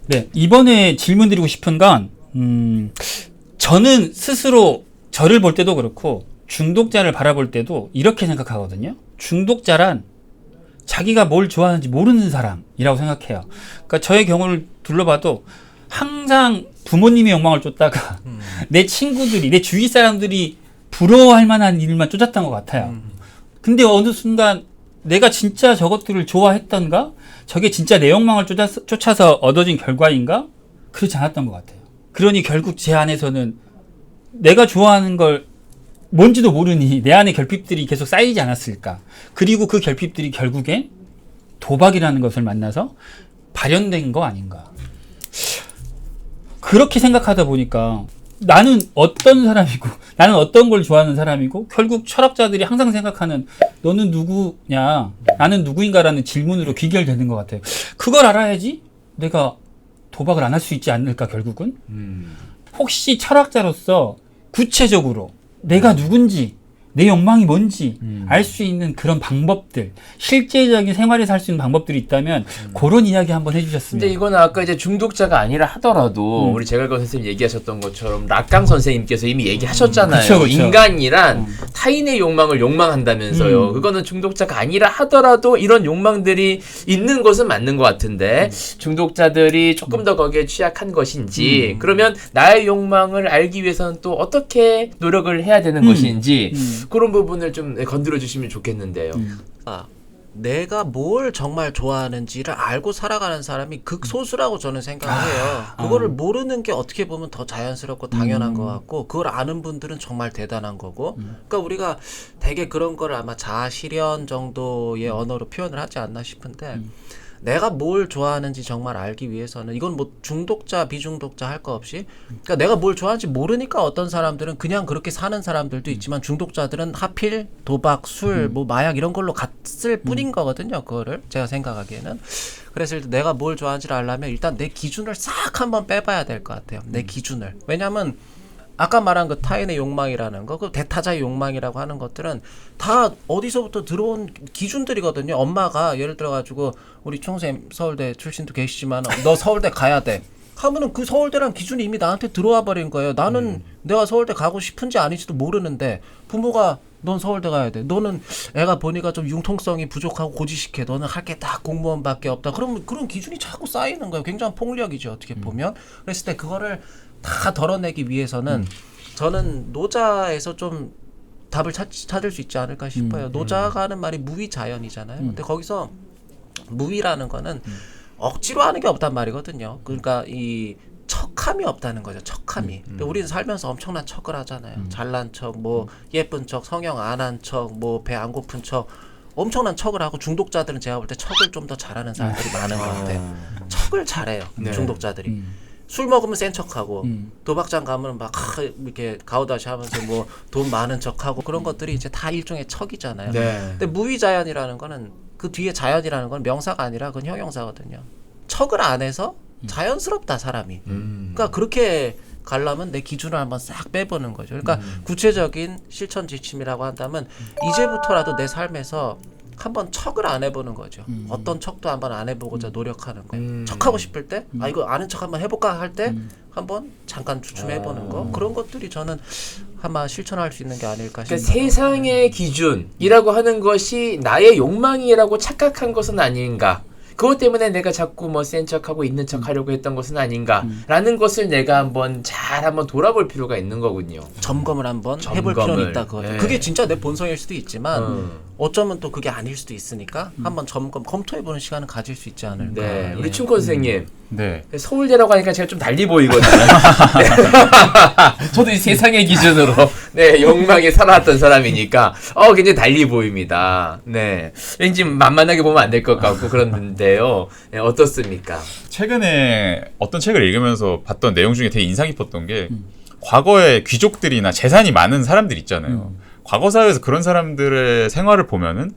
네, 이번에 질문 드리고 싶은 건 저는 스스로 저를 볼 때도 그렇고 중독자를 바라볼 때도 이렇게 생각하거든요. 중독자란 자기가 뭘 좋아하는지 모르는 사람이라고 생각해요. 그러니까 저의 경우를 둘러봐도 항상 부모님의 욕망을 쫓다가 내 친구들이, 내 주위 사람들이 부러워할 만한 일만 쫓았던 것 같아요. 근데 어느 순간 내가 진짜 저것들을 좋아했던가? 저게 진짜 내 욕망을 쫓아서 얻어진 결과인가? 그렇지 않았던 것 같아요. 그러니 결국 제 안에서는 내가 좋아하는 걸 뭔지도 모르니 내 안에 결핍들이 계속 쌓이지 않았을까? 그리고 그 결핍들이 결국엔 도박이라는 것을 만나서 발현된 거 아닌가? 그렇게 생각하다 보니까 나는 어떤 사람이고 나는 어떤 걸 좋아하는 사람이고 결국 철학자들이 항상 생각하는 너는 누구냐 나는 누구인가라는 질문으로 귀결되는 것 같아요. 그걸 알아야지 내가 도박을 안 할 수 있지 않을까 결국은. 혹시 철학자로서 구체적으로 내가 누군지 내 욕망이 뭔지 알 수 있는 그런 방법들, 실제적인 생활에서 할 수 있는 방법들이 있다면 그런 이야기 한번 해주셨으면. 근데 이거는 아까 이제 중독자가 아니라 하더라도 우리 제갈거 선생님 얘기하셨던 것처럼 락강 선생님께서 이미 얘기하셨잖아요. 그쵸. 인간이란 타인의 욕망을 욕망한다면서요. 그거는 중독자가 아니라 하더라도 이런 욕망들이 있는 것은 맞는 것 같은데 중독자들이 조금 더 거기에 취약한 것인지 그러면 나의 욕망을 알기 위해서는 또 어떻게 노력을 해야 되는 것인지 그런 부분을 좀 건드려 주시면 좋겠는데요. 내가 뭘 정말 좋아하는지를 알고 살아가는 사람이 극소수라고 저는 생각해요. 그거를 모르는 게 어떻게 보면 더 자연스럽고 당연한 것 같고 그걸 아는 분들은 정말 대단한 거고 그러니까 우리가 되게 그런 걸 아마 자아실현 정도의 언어로 표현을 하지 않나 싶은데 내가 뭘 좋아하는지 정말 알기 위해서는 이건 뭐 중독자 비중독자 할 거 없이 그러니까 내가 뭘 좋아하는지 모르니까 어떤 사람들은 그냥 그렇게 사는 사람들도 있지만 중독자들은 하필 도박, 술, 뭐 마약 이런 걸로 갔을 뿐인 거거든요. 그거를 제가 생각하기에는. 그래서 일단 내가 뭘 좋아하는지를 알려면 일단 내 기준을 싹 한번 빼봐야 될 것 같아요. 내 기준을. 왜냐하면 아까 말한 그 타인의 욕망이라는 거, 그 대타자의 욕망이라고 하는 것들은 다 어디서부터 들어온 기준들이거든요. 엄마가 예를 들어가지고 우리 총쌤 서울대 출신도 계시지만 너 서울대 가야 돼. 하면은 그 서울대란 기준이 이미 나한테 들어와 버린 거예요. 나는 내가 서울대 가고 싶은지 아닌지도 모르는데 부모가 넌 서울대 가야 돼. 너는 애가 보니까 좀 융통성이 부족하고 고지식해. 너는 할 게 딱 공무원밖에 없다. 그러면 그런 기준이 자꾸 쌓이는 거예요. 굉장히 폭력이죠. 어떻게 보면. 그랬을 때 그거를 다 덜어내기 위해서는 저는 노자에서 좀 답을 찾을 수 있지 않을까 싶어요. 노자가 하는 말이 무위자연이잖아요. 근데 거기서 무위라는 거는 억지로 하는 게 없단 말이거든요. 그러니까 이 척함이 없다는 거죠. 척함이. 근데 우리는 살면서 엄청난 척을 하잖아요. 잘난 척, 뭐 예쁜 척, 성형 안 한 척, 뭐 배 안 고픈 척. 엄청난 척을 하고 중독자들은 제가 볼 때 척을 좀 더 잘하는 사람들이 많은 것 같아요. 척을 잘해요. 중독자들이. 술 먹으면 센 척하고 도박장 가면 막 이렇게 가오다시 하면서 뭐 돈 많은 척하고 그런 것들이 이제 다 일종의 척이잖아요. 근데 무위자연이라는 거는 그 뒤에 자연이라는 건 명사가 아니라 그건 형용사거든요. 척을 안 해서 자연스럽다 사람이. 그러니까 그렇게 가려면 내 기준을 한번 싹 빼보는 거죠. 그러니까 구체적인 실천 지침이라고 한다면 이제부터라도 내 삶에서 한번 척을 안 해보는 거죠. 어떤 척도 한번 안 해보고자 노력하는 거예요. 척하고 싶을 때, 이거 아는 척 한번 해볼까 할 때 한번 잠깐 주춤해보는 거. 그런 것들이 저는 아마 실천할 수 있는 게 아닐까 싶어요. 그러니까 세상의 기준이라고 하는 것이 나의 욕망이라고 착각한 것은 아닌가. 그것 때문에 내가 자꾸 뭐 센 척하고 있는 척 하려고 했던 것은 아닌가라는 것을 내가 한번 돌아볼 필요가 있는 거군요. 점검을 한번 해볼 필요는 있다 그거죠. 네. 그게 진짜 내 본성일 수도 있지만 어쩌면 또 그게 아닐 수도 있으니까 한번 검토해보는 시간을 가질 수 있지 않을까. 네, 우리 춘권 선생님. 네. 서울대라고 하니까 제가 좀 달리 보이거든요. 네. 저도 이 세상의 기준으로 욕망에 살아왔던 사람이니까 굉장히 달리 보입니다. 네, 왠지 만만하게 보면 안 될 것 같고 그런데요. 네, 어떻습니까? 최근에 어떤 책을 읽으면서 봤던 내용 중에 되게 인상 깊었던 게 과거에 귀족들이나 재산이 많은 사람들 있잖아요. 과거 사회에서 그런 사람들의 생활을 보면은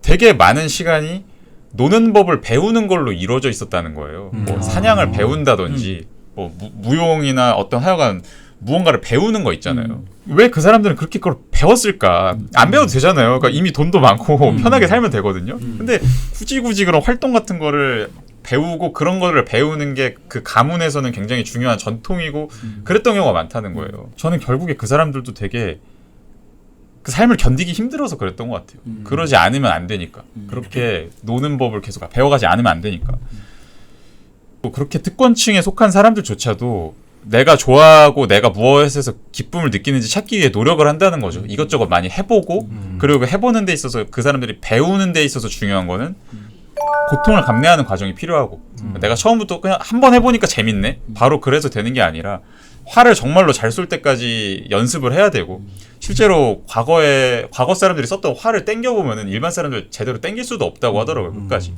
되게 많은 시간이 노는 법을 배우는 걸로 이루어져 있었다는 거예요. 뭐 사냥을 배운다든지 뭐 무용이나 어떤 하여간 무언가를 배우는 거 있잖아요. 왜 그 사람들은 그렇게 그걸 배웠을까? 안 배워도 되잖아요. 그러니까 이미 돈도 많고 편하게 살면 되거든요. 근데 굳이 그런 활동 같은 거를 배우고 그런 거를 배우는 게 그 가문에서는 굉장히 중요한 전통이고 그랬던 경우가 많다는 거예요. 저는 결국에 그 사람들도 되게 그 삶을 견디기 힘들어서 그랬던 것 같아요. 그러지 않으면 안 되니까. 그렇게 노는 법을 계속 배워가지 않으면 안 되니까. 또 그렇게 특권층에 속한 사람들조차도 내가 좋아하고 내가 무엇에서 기쁨을 느끼는지 찾기 위해 노력을 한다는 거죠. 이것저것 많이 해보고 그리고 해보는 데 있어서 그 사람들이 배우는 데 있어서 중요한 거는 고통을 감내하는 과정이 필요하고 내가 처음부터 그냥 한번 해보니까 재밌네 바로 그래서 되는 게 아니라 활을 정말로 잘 쏠 때까지 연습을 해야 되고 실제로 과거 사람들이 썼던 활을 땡겨보면은 일반 사람들 제대로 땡길 수도 없다고 하더라고요. 끝까지.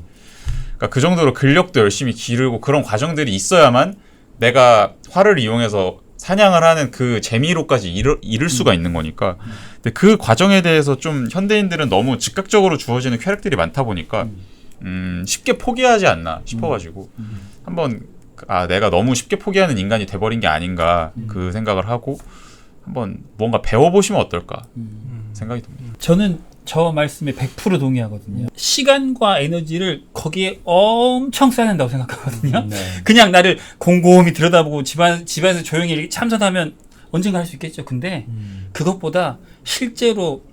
그러니까 그 정도로 근력도 열심히 기르고 그런 과정들이 있어야만 내가 활을 이용해서 사냥을 하는 그 재미로까지 이룰 수가 있는 거니까. 근데 그 과정에 대해서 좀 현대인들은 너무 즉각적으로 주어지는 쾌락들이 많다 보니까 쉽게 포기하지 않나 싶어가지고 한번 내가 너무 쉽게 포기하는 인간이 돼버린 게 아닌가 그 생각을 하고 한번 뭔가 배워보시면 어떨까 생각이 듭니다. 저는 저 말씀에 100% 동의하거든요. 시간과 에너지를 거기에 엄청 써야 된다고 생각하거든요. 그냥 나를 곰곰이 들여다보고 집안에서 조용히 이렇게 참선하면 언젠가 할 수 있겠죠. 근데 그것보다 실제로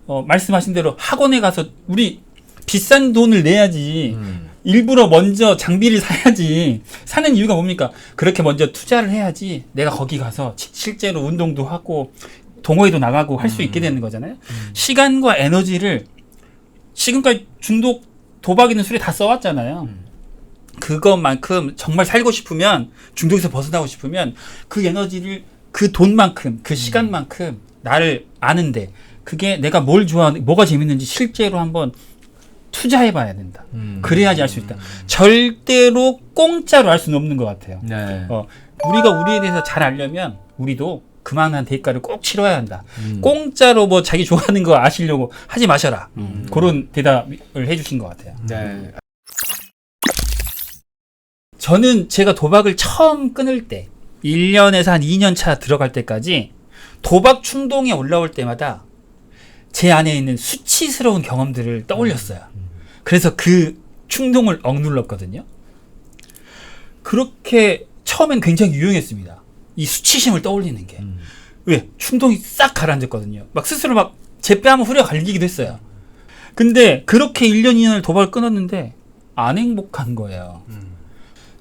말씀하신 대로 학원에 가서 우리 비싼 돈을 내야지 일부러 먼저 장비를 사야지. 사는 이유가 뭡니까? 그렇게 먼저 투자를 해야지 내가 거기 가서 실제로 운동도 하고 동호회도 나가고 할 수 있게 되는 거잖아요. 시간과 에너지를 지금까지 중독, 도박이든 술에 다 써왔잖아요. 그것만큼 정말 살고 싶으면, 중독에서 벗어나고 싶으면 그 에너지를 그 돈만큼, 그 시간만큼 나를 아는데 그게 내가 뭘 좋아하는, 뭐가 재밌는지 실제로 한번 투자해봐야 된다. 그래야지 알 수 있다. 절대로 공짜로 알 수는 없는 것 같아요. 네. 우리가 우리에 대해서 잘 알려면 우리도 그만한 대가를 꼭 치러야 한다. 공짜로 뭐 자기 좋아하는 거 아시려고 하지 마셔라. 그런 대답을 해주신 것 같아요. 네. 저는 제가 도박을 처음 끊을 때 1년에서 한 2년 차 들어갈 때까지 도박 충동이 올라올 때마다 제 안에 있는 수치스러운 경험들을 떠올렸어요. 그래서 그 충동을 억눌렀거든요. 그렇게 처음엔 굉장히 유용했습니다. 이 수치심을 떠올리는 게. 왜? 충동이 싹 가라앉았거든요. 막 스스로 막 제 뺨을 후려 갈기기도 했어요. 근데 그렇게 1년, 2년을 도박을 끊었는데 안 행복한 거예요.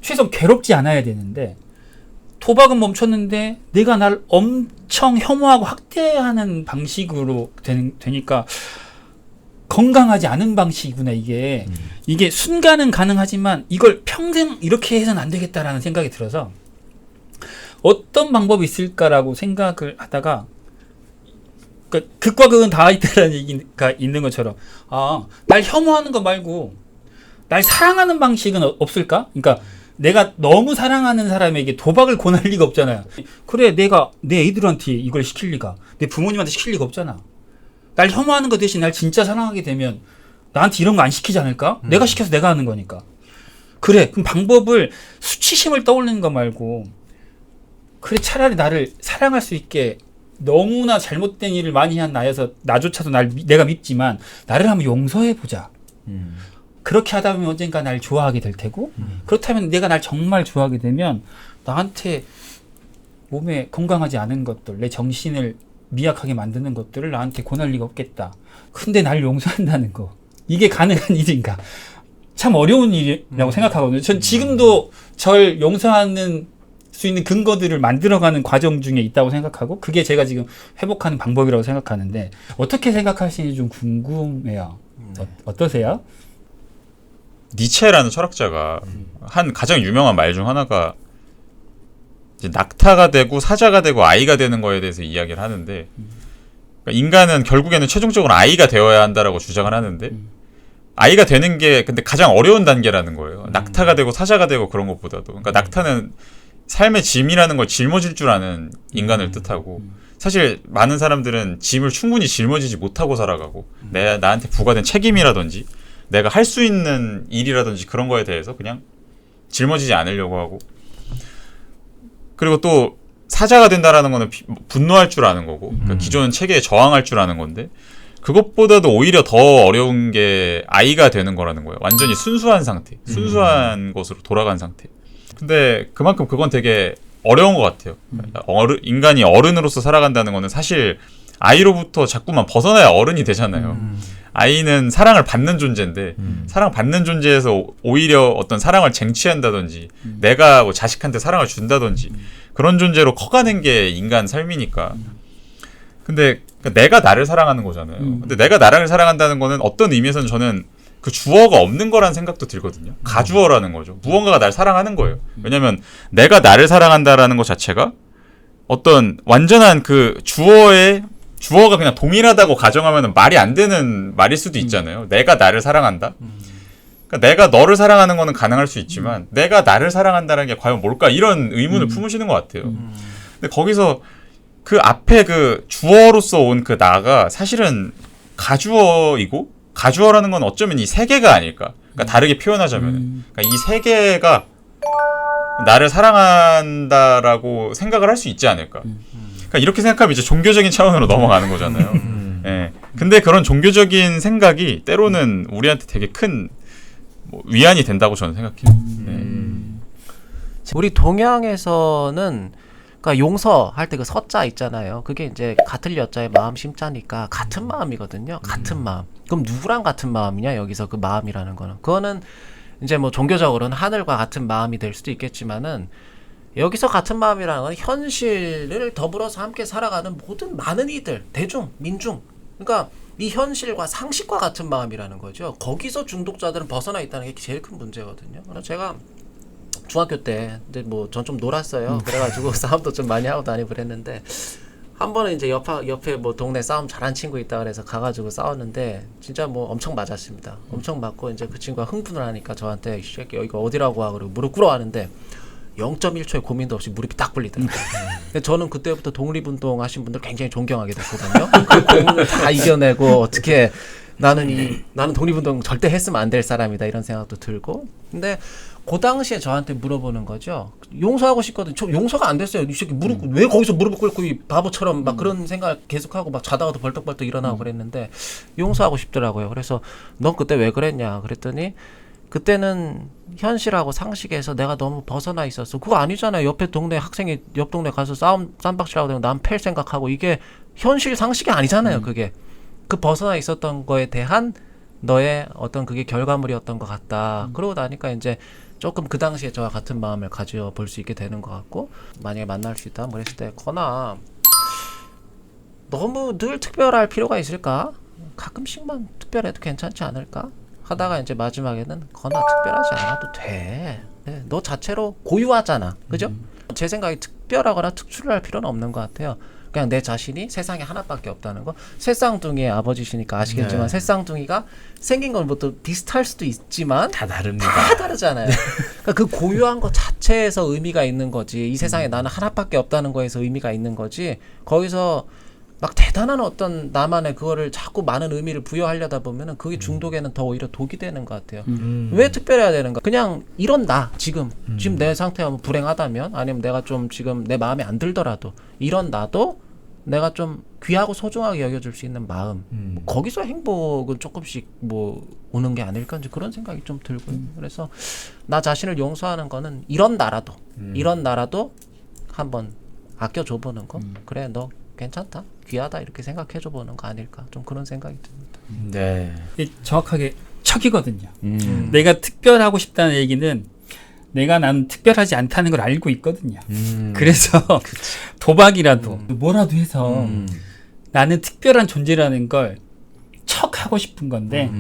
최소 괴롭지 않아야 되는데 도박은 멈췄는데 내가 날 엄청 혐오하고 학대하는 방식으로 되니까 건강하지 않은 방식이구나 이게. 이게 순간은 가능하지만 이걸 평생 이렇게 해서는 안 되겠다라는 생각이 들어서 어떤 방법이 있을까라고 생각을 하다가 그러니까 극과 극은 다 있다라는 얘기가 있는 것처럼 날 혐오하는 거 말고 날 사랑하는 방식은 없을까? 그러니까 내가 너무 사랑하는 사람에게 도박을 권할 리가 없잖아요. 그래 내가 내 애들한테 이걸 시킬 리가, 내 부모님한테 시킬 리가 없잖아. 날 혐오하는 거 대신 날 진짜 사랑하게 되면 나한테 이런 거 안 시키지 않을까? 내가 시켜서 내가 하는 거니까. 그래 그럼 방법을 수치심을 떠올리는 거 말고 그래 차라리 나를 사랑할 수 있게 너무나 잘못된 일을 많이 한 나여서 나조차도 내가 밉지만 나를 한번 용서해보자. 그렇게 하다 보면 언젠가 날 좋아하게 될 테고 그렇다면 내가 날 정말 좋아하게 되면 나한테 몸에 건강하지 않은 것들, 내 정신을 미약하게 만드는 것들을 나한테 권할 리가 없겠다. 근데 날 용서한다는 거 이게 가능한 일인가? 참 어려운 일이라고 생각하거든요. 전 지금도 절 용서하는 수 있는 근거들을 만들어가는 과정 중에 있다고 생각하고 그게 제가 지금 회복하는 방법이라고 생각하는데 어떻게 생각하시는지 좀 궁금해요. 어떠세요? 니체라는 철학자가 한 가장 유명한 말 중 하나가 이제 낙타가 되고 사자가 되고 아이가 되는 거에 대해서 이야기를 하는데 그러니까 인간은 결국에는 최종적으로 아이가 되어야 한다라고 주장을 하는데 아이가 되는 게 근데 가장 어려운 단계라는 거예요. 낙타가 되고 사자가 되고 그런 것보다도. 그러니까 낙타는 삶의 짐이라는 걸 짊어질 줄 아는 인간을 뜻하고 사실 많은 사람들은 짐을 충분히 짊어지지 못하고 살아가고 나한테 부과된 책임이라든지 내가 할 수 있는 일이라든지 그런 거에 대해서 그냥 짊어지지 않으려고 하고 그리고 또 사자가 된다라는 거는 분노할 줄 아는 거고 그러니까 기존 체계에 저항할 줄 아는 건데 그것보다도 오히려 더 어려운 게 아이가 되는 거라는 거예요. 완전히 순수한 상태, 순수한 것으로 돌아간 상태. 근데 그만큼 그건 되게 어려운 것 같아요. 인간이 어른으로서 살아간다는 거는 사실 아이로부터 자꾸만 벗어나야 어른이 되잖아요. 아이는 사랑을 받는 존재인데 사랑받는 존재에서 오히려 어떤 사랑을 쟁취한다든지 내가 뭐 자식한테 사랑을 준다든지 그런 존재로 커가는 게 인간 삶이니까. 근데 내가 나를 사랑하는 거잖아요. 근데 내가 나를 사랑한다는 거는 어떤 의미에서는 저는 그 주어가 없는 거라는 생각도 들거든요. 가주어라는 거죠. 무언가가 날 사랑하는 거예요. 왜냐면 내가 나를 사랑한다라는 것 자체가 어떤 완전한 그 주어가 그냥 동일하다고 가정하면 말이 안 되는 말일 수도 있잖아요. 내가 나를 사랑한다. 그러니까 내가 너를 사랑하는 거는 가능할 수 있지만 내가 나를 사랑한다는 게 과연 뭘까 이런 의문을 품으시는 것 같아요. 근데 거기서 그 앞에 그 주어로서 온 그 나가 사실은 가주어이고 가주어라는 건 어쩌면 이 세계가 아닐까. 그러니까 다르게 표현하자면 그러니까 이 세계가 나를 사랑한다라고 생각을 할 수 있지 않을까. 그러니까 이렇게 생각하면 이제 종교적인 차원으로 넘어가는 거잖아요. 예. 근데 그런 종교적인 생각이 때로는 우리한테 되게 큰 뭐 위안이 된다고 저는 생각해요. 우리 동양에서는 그러니까 용서할 때 그 서자 있잖아요. 그게 이제 같을 여자의 마음 심자니까 같은 마음이거든요. 같은 마음. 그럼 누구랑 같은 마음이냐 여기서 그 마음이라는 거는. 그거는 이제 뭐 종교적으로는 하늘과 같은 마음이 될 수도 있겠지만은 여기서 같은 마음이라는 건 현실을 더불어서 함께 살아가는 모든 많은 이들, 대중, 민중. 그러니까 이 현실과 상식과 같은 마음이라는 거죠. 거기서 중독자들은 벗어나 있다는 게 제일 큰 문제거든요. 그래서 제가 중학교 때 이제 뭐 전 좀 놀았어요. 그래가지고 싸움도 좀 많이 하고 다니고 그랬는데 한 번은 이제 옆에 뭐 동네 싸움 잘한 친구 있다 그래서 가가지고 싸웠는데 진짜 뭐 엄청 맞았습니다. 엄청 맞고 이제 그 친구가 흥분을 하니까 저한테 이 새끼 여기가 어디라고 하고 무릎 꿇어 하는데 0.1초의 고민도 없이 무릎이 딱 꿇리더라고요. 근데 저는 그때부터 독립운동 하신 분들 굉장히 존경하게 됐거든요. 그 고민을 다 이겨내고 어떻게 나는 독립운동 절대 했으면 안 될 사람이다 이런 생각도 들고. 근데 그 당시에 저한테 물어보는 거죠. 용서하고 싶거든. 저 용서가 안 됐어요. 이 새끼 왜 거기서 무릎을 꿇고 이 바보처럼 막 그런 생각 계속하고 막 자다가도 벌떡벌떡 일어나고 그랬는데 용서하고 싶더라고요. 그래서 넌 그때 왜 그랬냐 그랬더니 그때는 현실하고 상식에서 내가 너무 벗어나 있었어. 그거 아니잖아요. 옆에 동네 학생이 옆 동네 가서 쌈박질하고 되면 난 팰 생각하고 이게 현실 상식이 아니잖아요. 그게 그 벗어나 있었던 거에 대한 너의 어떤 그게 결과물이었던 것 같다. 그러고 나니까 이제 조금 그 당시에 저와 같은 마음을 가져볼 수 있게 되는 것 같고 만약에 만날 수 있다 그랬을 때 거나 너무 늘 특별할 필요가 있을까? 가끔씩만 특별해도 괜찮지 않을까? 하다가 이제 마지막에는 거나 특별하지 않아도 돼. 네, 너 자체로 고유하잖아. 그죠? 제 생각에 특별하거나 특출할 필요는 없는 것 같아요. 그냥 내 자신이 세상에 하나밖에 없다는 거. 새쌍둥이의 아버지시니까 아시겠지만 새쌍둥이가 생긴 건 뭐 또 비슷할 수도 있지만 다 다릅니다. 다 다르잖아요. 그러니까 그 고유한 것 자체에서 의미가 있는 거지. 이 세상에 나는 하나밖에 없다는 거에서 의미가 있는 거지. 거기서 막 대단한 어떤 나만의 그거를 자꾸 많은 의미를 부여하려다 보면은 그게 중독에는 더 오히려 독이 되는 것 같아요. 왜 특별해야 되는가? 그냥 이런 나 지금 내 상태가 뭐 불행하다면 아니면 내가 좀 지금 내 마음에 안 들더라도 이런 나도 내가 좀 귀하고 소중하게 여겨줄 수 있는 마음 뭐 거기서 행복은 조금씩 뭐 오는 게 아닐까 이제 그런 생각이 좀 들고요. 그래서 나 자신을 용서하는 거는 이런 나라도 한번 아껴줘 보는 거. 그래 너 괜찮다 귀하다 이렇게 생각해줘 보는 거 아닐까 좀 그런 생각이 듭니다. 네. 이게 정확하게 척이거든요. 내가 특별하고 싶다는 얘기는 나는 특별하지 않다는 걸 알고 있거든요. 그래서 도박이라도 뭐라도 해서 나는 특별한 존재라는 걸 척하고 싶은 건데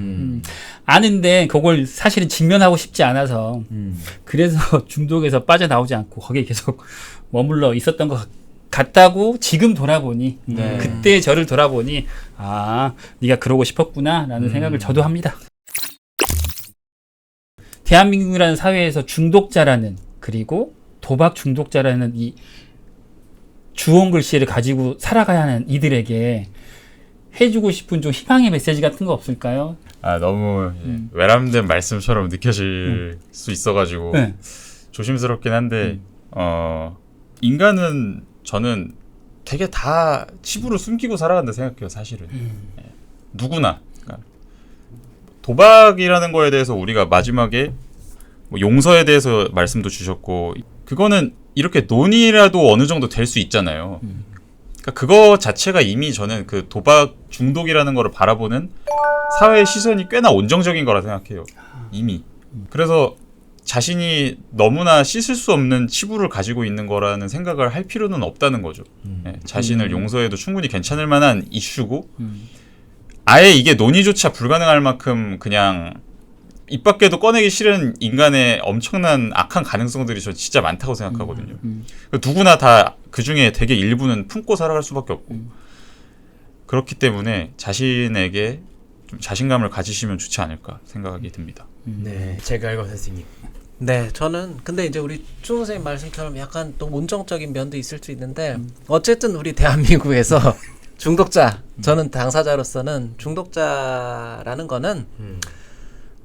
아는데 그걸 사실은 직면하고 싶지 않아서 그래서 중독에서 빠져나오지 않고 거기에 계속 머물러 있었던 것 같다고 지금 돌아보니 그때 저를 돌아보니 아 네가 그러고 싶었구나 라는 생각을 저도 합니다. 대한민국이라는 사회에서 중독자라는 그리고 도박 중독자라는 이 주홍 글씨를 가지고 살아가야 하는 이들에게 해주고 싶은 좀 희망의 메시지 같은 거 없을까요? 아 너무 외람된 말씀처럼 느껴질 수 있어가지고 조심스럽긴 한데 인간은 저는 되게 다 치부로 숨기고 살아간다 생각해요, 사실은. 예. 누구나. 그러니까 도박이라는 거에 대해서 우리가 마지막에 뭐 용서에 대해서 말씀도 주셨고, 그거는 이렇게 논의라도 어느 정도 될 수 있잖아요. 그러니까 그거 자체가 이미 저는 그 도박 중독이라는 거를 바라보는 사회의 시선이 꽤나 온정적인 거라 생각해요. 이미. 그래서 자신이 너무나 씻을 수 없는 치부를 가지고 있는 거라는 생각을 할 필요는 없다는 거죠. 예, 자신을 용서해도 충분히 괜찮을 만한 이슈고, 아예 이게 논의조차 불가능할 만큼 그냥 입 밖에도 꺼내기 싫은 인간의 엄청난 악한 가능성들이 저 진짜 많다고 생각하거든요. 누구나 다 그 중에 되게 일부는 품고 살아갈 수밖에 없고, 그렇기 때문에 자신에게 좀 자신감을 가지시면 좋지 않을까 생각이 듭니다. 네, 제갈거 선생님. 네, 저는 근데 이제 우리 chu 선생님 말씀처럼 약간 또 온정적인 면도 있을 수 있는데 어쨌든 우리 대한민국에서 중독자, 저는 당사자로서는 중독자라는 거는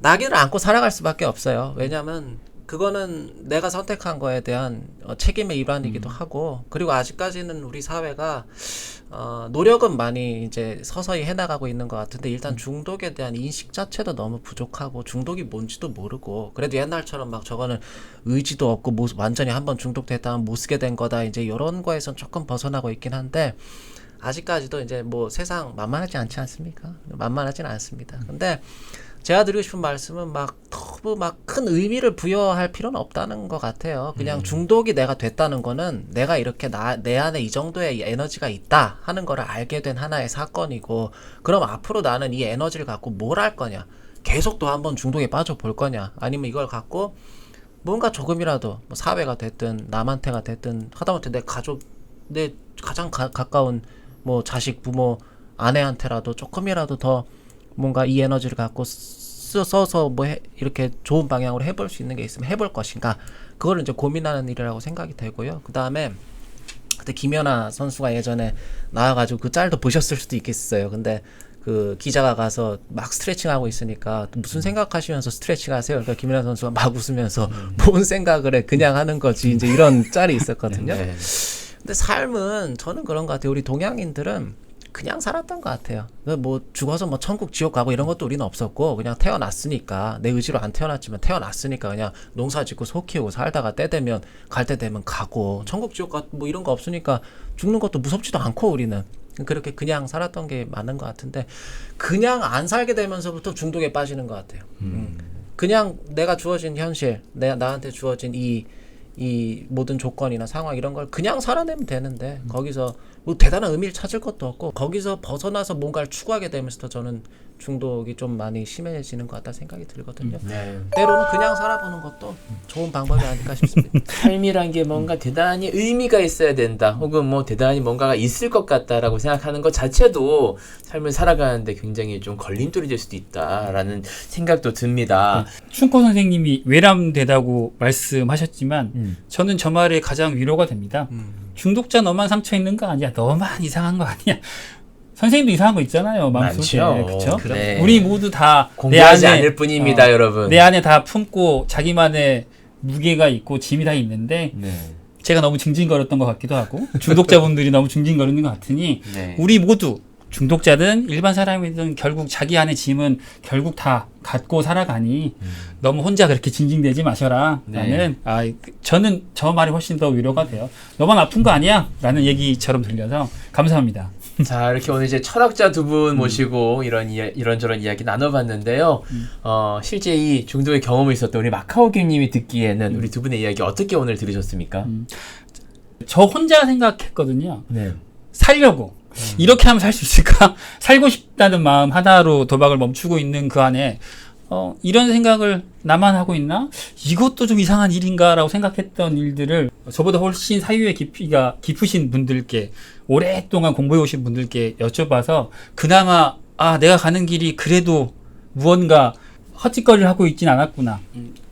낙인을 안고 살아갈 수밖에 없어요. 왜냐하면 그거는 내가 선택한 거에 대한 책임의 일환이기도 하고, 그리고 아직까지는 우리 사회가 노력은 많이 이제 서서히 해나가고 있는 것 같은데, 일단 중독에 대한 인식 자체도 너무 부족하고 중독이 뭔지도 모르고, 그래도 옛날처럼 막 저거는 의지도 없고 뭐 완전히 한번 중독됐다면 못 쓰게 된 거다, 이제 이런 거에선 조금 벗어나고 있긴 한데, 아직까지도 이제 뭐 세상 만만하지 않지 않습니까? 만만하진 않습니다. 근데 제가 드리고 싶은 말씀은 막 너무 막 큰 의미를 부여할 필요는 없다는 것 같아요. 그냥 중독이 내가 됐다는 거는 내가 이렇게 내 안에 이 정도의 에너지가 있다 하는 거를 알게 된 하나의 사건이고, 그럼 앞으로 나는 이 에너지를 갖고 뭘 할 거냐, 계속 또 한번 중독에 빠져볼 거냐, 아니면 이걸 갖고 뭔가 조금이라도 뭐 사회가 됐든 남한테가 됐든, 하다못해 내 가족, 내 가장 가까운 뭐 자식, 부모, 아내한테라도 조금이라도 더 뭔가 이 에너지를 갖고 써서 뭐 이렇게 좋은 방향으로 해볼 수 있는 게 있으면 해볼 것인가, 그거를 이제 고민하는 일이라고 생각이 되고요. 그 다음에 그때 김연아 선수가 예전에 나와가지고 그 짤도 보셨을 수도 있겠어요. 근데 그 기자가 가서 막 스트레칭하고 있으니까 무슨 생각하시면서 스트레칭하세요? 그러니까 김연아 선수가 막 웃으면서 뭔 생각을 해, 그냥 하는 거지, 이제 이런 짤이 있었거든요. 네. 근데 삶은 저는 그런 것 같아요. 우리 동양인들은 그냥 살았던 것 같아요. 뭐 죽어서 뭐 천국 지옥 가고 이런 것도 우리는 없었고, 그냥 태어났으니까, 내 의지로 안 태어났지만 태어났으니까 그냥 농사짓고 소 키우고 살다가 때 되면 갈 때 되면 가고, 천국 지옥 뭐 이런 거 없으니까 죽는 것도 무섭지도 않고, 우리는 그렇게 그냥 살았던 게 맞는 것 같은데, 그냥 안 살게 되면서부터 중독에 빠지는 것 같아요. 그냥 내가 주어진 현실, 나한테 주어진 이 모든 조건이나 상황 이런 걸 그냥 살아내면 되는데, 거기서 뭐 대단한 의미를 찾을 것도 없고, 거기서 벗어나서 뭔가를 추구하게 되면서 저는 중독이 좀 많이 심해지는 것 같다 생각이 들거든요. 네. 때로는 그냥 살아보는 것도 좋은 방법이 아닐까 싶습니다. 삶이란 게 뭔가 대단히 의미가 있어야 된다, 혹은 뭐 대단히 뭔가가 있을 것 같다라고 생각하는 것 자체도 삶을 살아가는데 굉장히 좀 걸림돌이 될 수도 있다라는 생각도 듭니다. 춘코 선생님이 외람되다고 말씀하셨지만 저는 저 말에 가장 위로가 됩니다. 중독자 너만 상처 있는 거 아니야? 너만 이상한 거 아니야? 선생님도 이상한 거 있잖아요, 마음속에. 많죠. 그렇죠? 네. 우리 모두 다 내 공부하지 안에 않을 뿐입니다, 여러분. 내 안에 다 품고 자기만의 무게가 있고 짐이 다 있는데, 네. 제가 너무 징징거렸던 것 같기도 하고 중독자분들이 너무 징징거리는 것 같으니 네. 우리 모두 중독자든 일반 사람이든 결국 자기 안의 짐은 결국 다 갖고 살아가니 너무 혼자 그렇게 징징대지 마셔라. 네. 라는 저는 저 말이 훨씬 더 위로가 돼요. 너만 아픈 거 아니야? 라는 얘기처럼 들려서 감사합니다. 자, 이렇게 오늘 이제 철학자 두 분 모시고 이런저런 이야기 나눠봤는데요. 실제 이 중독의 경험이 있었던 우리 마카오김님이 듣기에는 우리 두 분의 이야기 어떻게 오늘 들으셨습니까? 저 혼자 생각했거든요. 네. 살려고. 이렇게 하면 살 수 있을까? 살고 싶다는 마음 하나로 도박을 멈추고 있는 그 안에 이런 생각을 나만 하고 있나? 이것도 좀 이상한 일인가라고 생각했던 일들을 저보다 훨씬 사유의 깊이가 깊으신 분들께, 오랫동안 공부해 오신 분들께 여쭤봐서 그나마 내가 가는 길이 그래도 무언가 헛짓거리를 하고 있진 않았구나.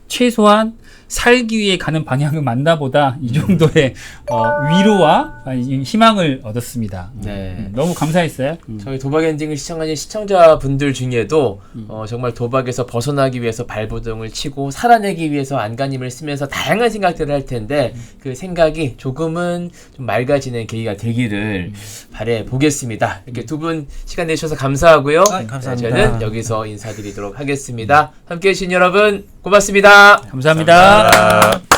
최소한 살기 위해 가는 방향을 맞나 보다 이 정도의 위로와 희망을 얻었습니다. 네. 너무 감사했어요. 저희 도박 엔딩을 시청하신 시청자분들 중에도 정말 도박에서 벗어나기 위해서 발버둥을 치고 살아내기 위해서 안간힘을 쓰면서 다양한 생각들을 할 텐데 그 생각이 조금은 좀 맑아지는 계기가 되기를 바래 보겠습니다. 이렇게 두 분 시간 내주셔서 감사하고요. 감사합니다. 저는 여기서 인사드리도록 하겠습니다. 함께해 주신 여러분 고맙습니다. 감사합니다. 감사합니다.